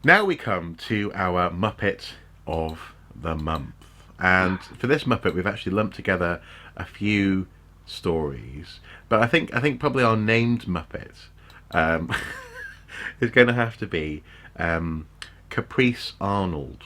Now we come to our Muppet of the month. And for this Muppet, we've actually lumped together a few stories. But I think probably our named Muppet um, is going to have to be Caprice Arnold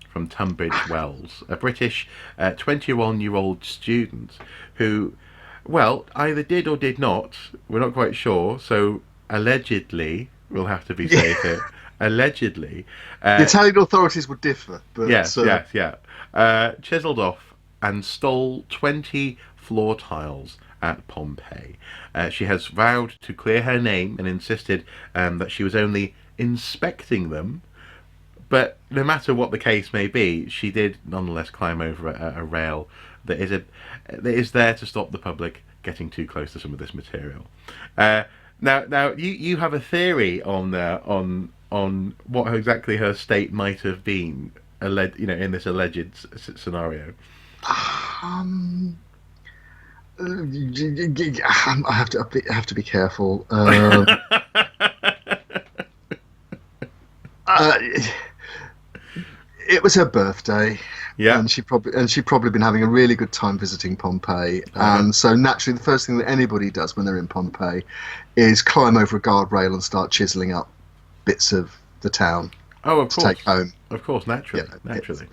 from Tunbridge Wells, a British 21-year-old student who, well, either did or did not. We're not quite sure. So allegedly, we'll have to be Yeah, safe here. Allegedly, the uh, Italian authorities would differ, but yes, yes, yeah, chiselled off and stole 20 floor tiles at Pompeii. She has vowed to clear her name and insisted that she was only inspecting them. But no matter what the case may be, she did nonetheless climb over a rail that is there to stop the public getting too close to some of this material. Uh, now you have a theory on what exactly her state might have been, in this alleged scenario. um, I have to be careful. Uh, it was her birthday, Yeah. and she'd probably been having a really good time visiting Pompeii, Uh-huh. and so naturally, the first thing that anybody does when they're in Pompeii is climb over a guardrail and start chiseling up bits of the town Oh, of to take course, home. of course, Yeah, naturally, naturally.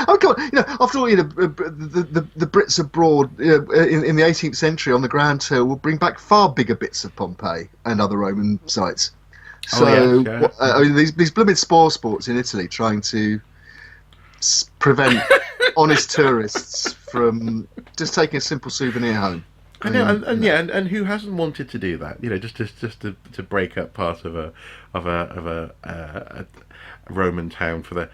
oh god, after all, the Brits abroad in the 18th century on the Grand Tour will bring back far bigger bits of Pompeii and other Roman sites. Oh yes, So yeah. I mean, these blooming spore sports in Italy trying to prevent honest tourists from just taking a simple souvenir home. I I know, mean, and yeah, and who hasn't wanted to do that? Just to break up part of a Roman town for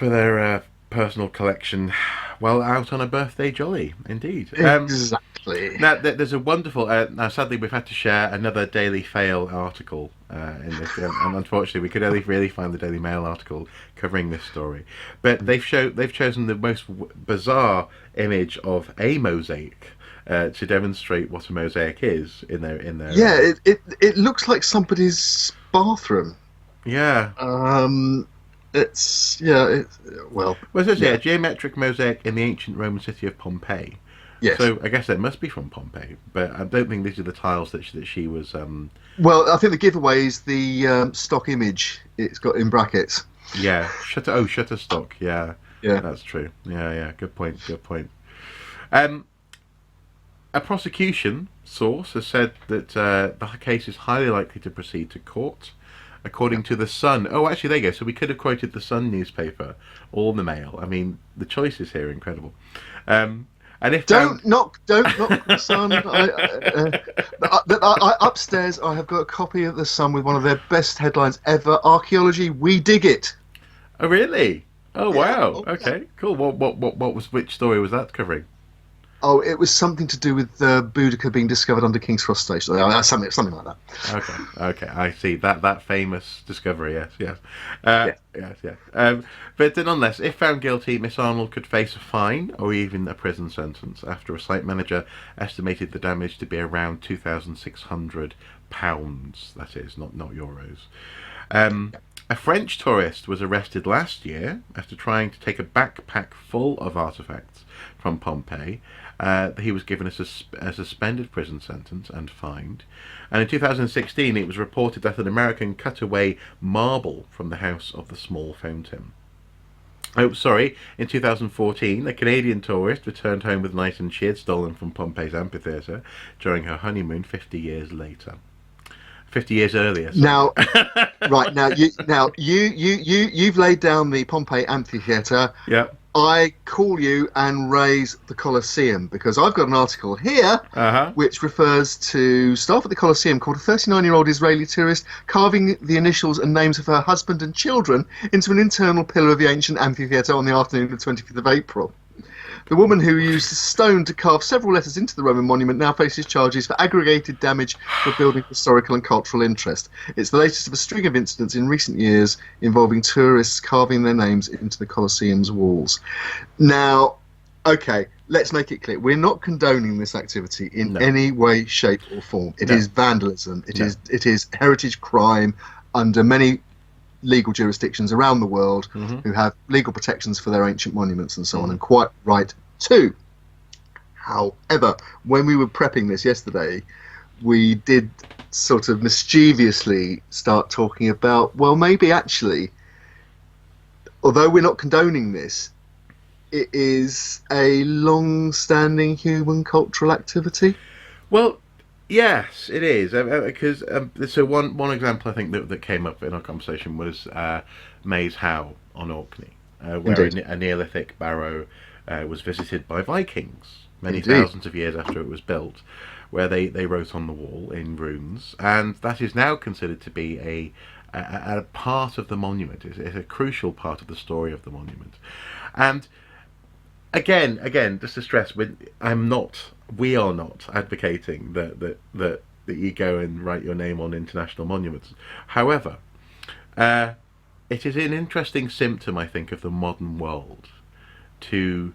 their personal collection, while out on a birthday jolly, indeed. exactly. Now, there's a wonderful. Now, sadly, we've had to share another Daily Fail article in this, and unfortunately, we could only really find the Daily Mail article covering this story. But they've chosen the most bizarre image of a mosaic to demonstrate what a mosaic is in their. Yeah, it looks like somebody's bathroom. Yeah. It's yeah. Well, Well, it says yeah. here, geometric mosaic in the ancient Roman city of Pompeii. Yes. So I guess that must be from Pompeii, but I don't think these are the tiles that she was. Well, I think the giveaway is the stock image. It's got in brackets. Yeah, Shutterstock. Yeah, Yeah. that's true. Yeah, yeah. Good point. Good point. Um, a prosecution source has said that the case is highly likely to proceed to court, according to the Sun. Oh, actually, there you go. So we could have quoted the Sun newspaper or the Mail. I mean, the choices here are incredible. And if found, Don't knock the Sun. Upstairs, I have got a copy of the Sun with one of their best headlines ever: "Archaeology, we dig it." oh really? Oh Yeah. wow. Oh, yeah. Okay, cool. Which story was that covering? Oh, it was something to do with Boudica being discovered under King's Cross Station. Something like that. Okay, okay, I see that famous discovery. Yes, yes, Yeah. yes, yes. But nonetheless, if found guilty, Miss Arnold could face a fine or even a prison sentence. After a site manager estimated the damage to be around £2,600. That is not euros. A French tourist was arrested last year after trying to take a backpack full of artifacts from Pompeii. He was given a suspended prison sentence and fined. And in 2016, it was reported that an American cut away marble from the house of the small fountain. Oh, sorry. In 2014, a Canadian tourist returned home with an item she had stolen from Pompeii's amphitheatre during her honeymoon 50 years later. 50 years earlier, sorry. Now, right you've laid down the Pompeii amphitheatre. Yeah. I call you and raise the Colosseum because I've got an article here Uh-huh. which refers to staff at the Colosseum called a 39-year-old Israeli tourist carving the initials and names of her husband and children into an internal pillar of the ancient amphitheatre on the afternoon of the 25th of April. The woman who used stone to carve several letters into the Roman monument now faces charges for aggregated damage to a building's historical and cultural interest. It's the latest of a string of incidents in recent years involving tourists carving their names into the Colosseum's walls. Now, okay, let's make it clear. We're not condoning this activity in No. any way, shape or form. It No. is vandalism. No. It is heritage crime under many legal jurisdictions around the world who have legal protections for their ancient monuments and so on, and quite right too. However, when we were prepping this yesterday, we did sort of mischievously start talking about, well, maybe actually, although we're not condoning this, it is a long-standing human cultural activity. Well, yes, it is. Because so one example I think that came up in our conversation was Maze How on Orkney, where a Neolithic barrow was visited by Vikings many thousands of years after it was built, where they wrote on the wall in runes, and that is now considered to be a part of the monument. It's a crucial part of the story of the monument. And again, just to stress, we are not advocating that you go and write your name on international monuments. However, it is an interesting symptom, I think, of the modern world to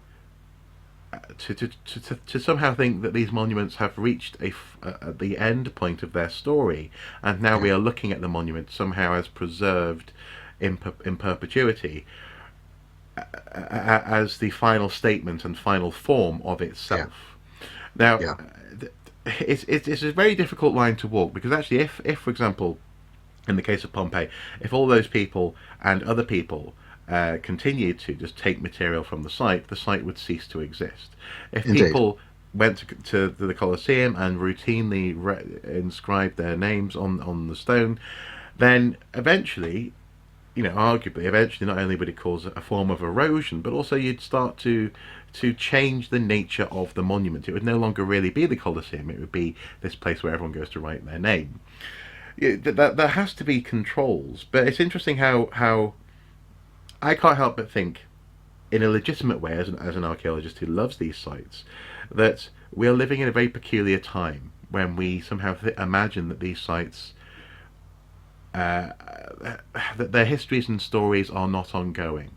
somehow think that these monuments have reached the end point of their story, and now we are looking at the monument somehow as preserved in perpetuity, as the final statement and final form of itself. Now, it's a very difficult line to walk, because actually, if for example, in the case of Pompeii, if all those people and other people continued to just take material from the site would cease to exist. If people went to the Colosseum and routinely inscribed their names on the stone, then eventually, arguably, not only would it cause a form of erosion, but also you'd start to change the nature of the monument. It would no longer really be the Colosseum. It would be this place where everyone goes to write their name. There has to be controls, but it's interesting how I can't help but think, in a legitimate way, as an archaeologist who loves these sites, that we are living in a very peculiar time when we somehow imagine that these sites, that their histories and stories are not ongoing,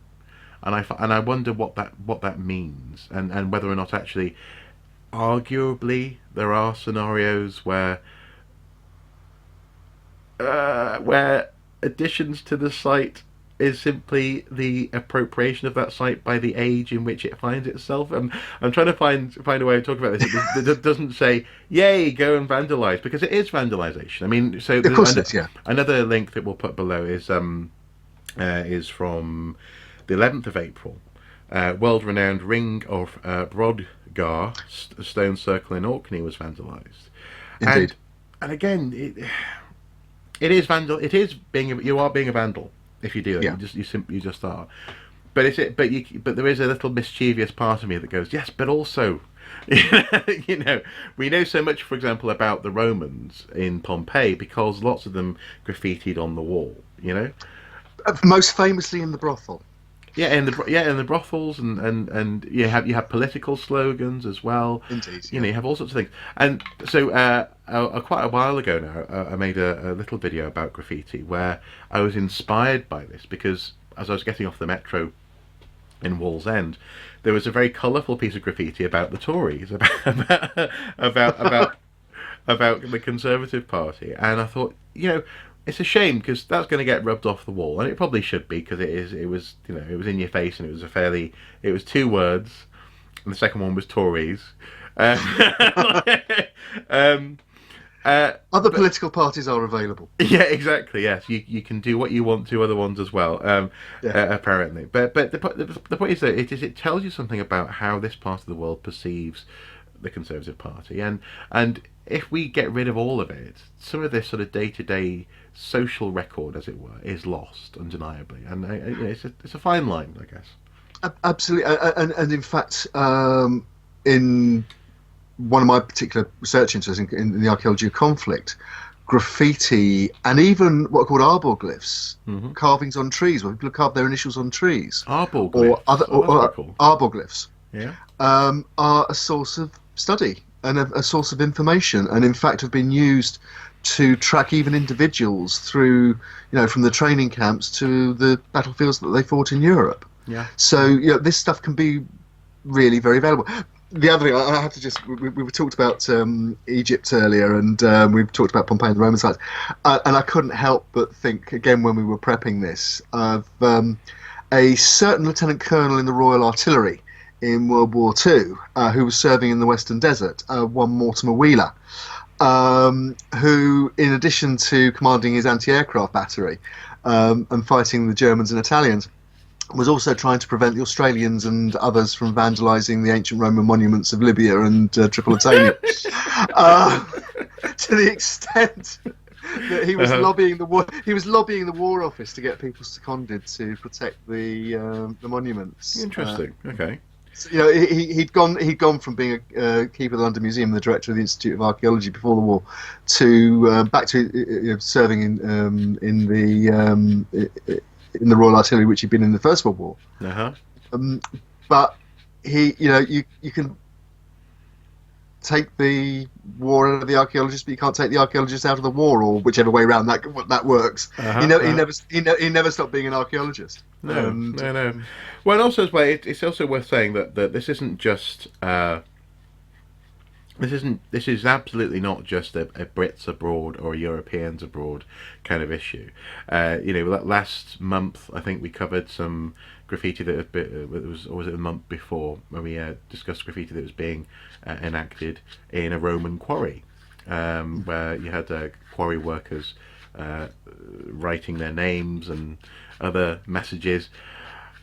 and I wonder what that means, and whether or not actually, arguably, there are scenarios where additions to the site is simply the appropriation of that site by the age in which it finds itself. I'm trying to find a way of talking about this that doesn't say, "Yay, go and vandalise," because it is vandalisation. I mean, so of course another link that we'll put below is from the 11th of April. World-renowned Ring of Brodgar stone circle in Orkney was vandalised. Indeed. And again, it is you are being a vandal. If you do it, you just are. But there is a little mischievous part of me that goes, yes, but also, we know so much, for example, about the Romans in Pompeii because lots of them graffitied on the wall. Most famously in the brothel. Yeah, in the brothels, and you have political slogans as well. Indeed. You have all sorts of things. And so quite a while ago now, I made a little video about graffiti where I was inspired by this, because as I was getting off the metro in Wallsend, there was a very colourful piece of graffiti about the Tories, about the Conservative Party, and I thought, it's a shame, because that's going to get rubbed off the wall, and it probably should be, because it was in your face, and it was two words, and the second one was Tories. Other political parties are available. Yeah, exactly. Yes, you can do what you want to other ones as well. Apparently, but the point is that it tells you something about how this part of the world perceives the Conservative Party, and if we get rid of all of it, some of this sort of day-to-day social record, as it were, is lost undeniably, and it's a fine line, I guess. Absolutely, and in fact, in one of my particular research interests in the archaeology of conflict, graffiti and even what are called arboglyphs, carvings on trees, where people carve their initials on trees, arboglyphs, arboglyphs, are a source of study and a source of information, and in fact have been used to track even individuals through, from the training camps to the battlefields that they fought in Europe. Yeah. So this stuff can be really very valuable. the other thing I have to just we talked about Egypt earlier, and we've talked about Pompeii and the Roman sites, and I couldn't help but think again when we were prepping this of a certain lieutenant colonel in the Royal Artillery in World War II who was serving in the Western Desert, one Mortimer Wheeler, who, in addition to commanding his anti-aircraft battery and fighting the Germans and Italians, was also trying to prevent the Australians and others from vandalising the ancient Roman monuments of Libya and Tripolitania, to the extent that he was lobbying the War Office to get people seconded to protect the monuments. Interesting. Okay. So, he'd gone from being a keeper of the London Museum, the director of the Institute of Archaeology before the war, to back to serving in the Royal Artillery, which he'd been in the First World War. But you can take the war out of the archaeologist, but you can't take the archaeologist out of the war, or whichever way around that works. He never stopped being an archaeologist. No. Well, and also as well, it's also worth saying that this isn't just this is absolutely not just a Brits abroad or a Europeans abroad kind of issue. Last month I think we covered some graffiti that was or was it the month before, when we discussed graffiti that was being enacted in a Roman quarry, where you had quarry workers writing their names and other messages,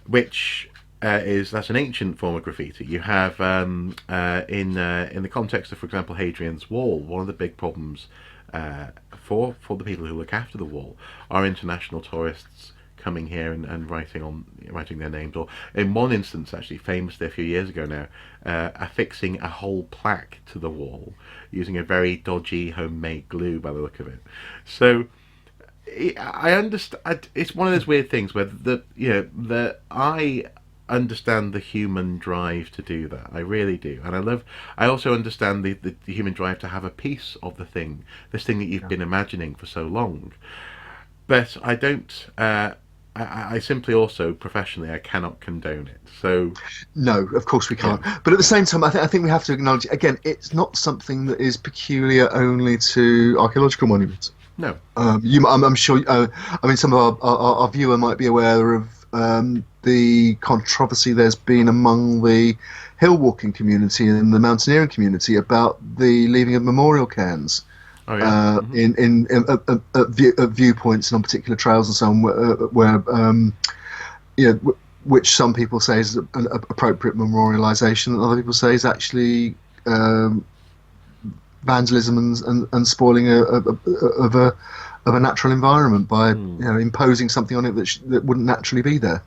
which that's an ancient form of graffiti. You have in the context of, for example, Hadrian's Wall, one of the big problems for the people who look after the wall are international tourists coming here and writing their names, or in one instance, actually famously a few years ago now, affixing a whole plaque to the wall using a very dodgy homemade glue by the look of it. So I understand. It's one of those weird things where I understand the human drive to do that. I really do, and I also understand the human drive to have a piece of this thing that you've been imagining for so long. But I don't. I simply also professionally I cannot condone it. So no, of course we can't. Yeah. But at the same time, I think we have to acknowledge again, it's not something that is peculiar only to archaeological monuments. No. I'm sure. Some of our viewer might be aware of the controversy there's been among the hill walking community and the mountaineering community about the leaving of memorial cairns. Oh, yeah. At viewpoints and on particular trails and so on, where which some people say is an appropriate memorialisation, and other people say is actually vandalism and spoiling of a natural environment by imposing something on it that wouldn't naturally be there.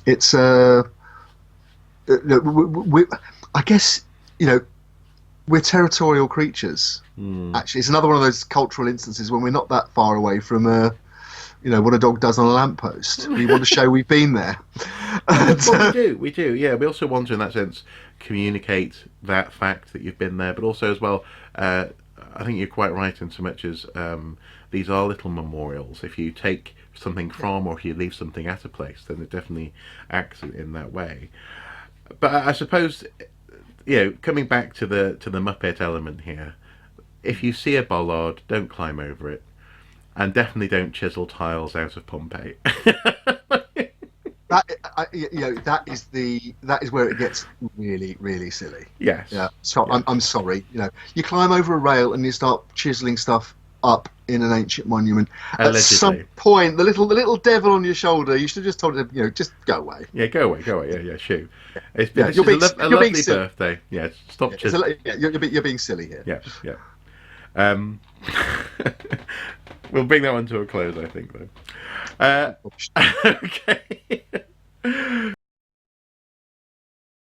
It's I guess we're territorial creatures. Actually, it's another one of those cultural instances when we're not that far away from what a dog does on a lamppost. We want to show we've been there. We do. Yeah, we also want to, in that sense, communicate that fact that you've been there, but also as well, I think you're quite right in so much as these are little memorials. If you take something from, or if you leave something at a place, then it definitely acts in that way. But I suppose, coming back to the Muppet element here, if you see a bollard, don't climb over it, and definitely don't chisel tiles out of Pompeii. That is where it gets really, really silly. Yes. Yeah. So yeah. I'm sorry. You climb over a rail and you start chiseling stuff up in an ancient monument. Allegedly. At some point, the little devil on your shoulder, you should have just told him, just go away. Yeah, go away. Yeah, shoo. It's been a lovely birthday. Yeah, stop chiseling. You're being silly here. Yeah. We'll bring that one to a close, I think, though. Okay.